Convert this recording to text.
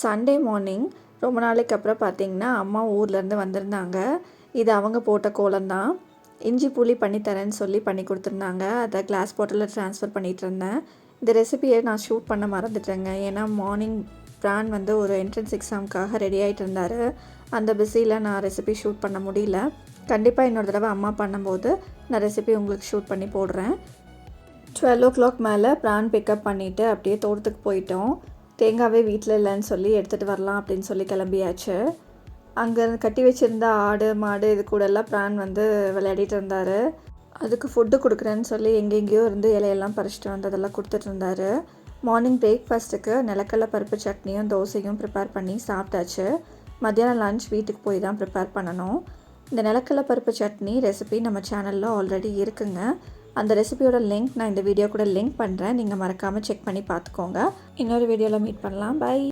Sunday morning ரொம்ப நாளைக்கு அப்புறம் பார்த்தீங்கன்னா, அம்மா ஊர்லேருந்து வந்திருந்தாங்க. இது அவங்க போட்ட கோலம் தான். இஞ்சி புளி பண்ணி தரேன்னு சொல்லி பண்ணி கொடுத்துருந்தாங்க. அதை கிளாஸ் பாட்டிலில் ட்ரான்ஸ்ஃபர் பண்ணிகிட்ருந்தேன். இந்த ரெசிபியை நான் ஷூட் பண்ண மறந்துட்டேங்க. ஏன்னா மார்னிங் பிரான் வந்து ஒரு என்ட்ரன்ஸ் எக்ஸாமுக்காக ரெடி ஆகிட்டு இருந்தார். அந்த பிஸியில் நான் ரெசிபி ஷூட் பண்ண முடியல. கண்டிப்பாக இன்னொரு தடவை அம்மா பண்ணும்போது நான் ரெசிபி உங்களுக்கு ஷூட் பண்ணி போடுறேன். 12 மேலே பிரான் பிக்கப் பண்ணிவிட்டு அப்படியே தோட்டத்துக்கு போயிட்டோம். தேங்காவே வீட்டில் இல்லைன்னு சொல்லி எடுத்துகிட்டு வரலாம் அப்படின்னு சொல்லி கிளம்பியாச்சு. அங்கே கட்டி வச்சுருந்த ஆடு மாடு இது கூடலாம் பிரான் வந்து விளையாடிட்டு இருந்தார். அதுக்கு ஃபுட்டு கொடுக்குறேன்னு சொல்லி எங்கெங்கேயோ இருந்து இலையெல்லாம் பறிச்சிட்டு வந்து அதெல்லாம் கொடுத்துட்டு இருந்தார். மார்னிங் பிரேக்ஃபாஸ்ட்டுக்கு நிலக்கடலை பருப்பு சட்னியும் தோசையும் ப்ரிப்பேர் பண்ணி சாப்பிட்டாச்சு. மத்தியானம் லன்ச் வீட்டுக்கு போய் தான் ப்ரிப்பேர் பண்ணணும். இந்த நிலக்கடலை பருப்பு சட்னி ரெசிபி நம்ம சேனலில் ஆல்ரெடி இருக்குங்க. அந்த ரெசிபியோட லிங்க் நான் இந்த வீடியோ கூட லிங்க் பண்ணுறேன். நீங்கள் மறக்காமல் செக் பண்ணி பார்த்துக்கோங்க. இன்னொரு வீடியோவில் மீட் பண்ணலாம். பை.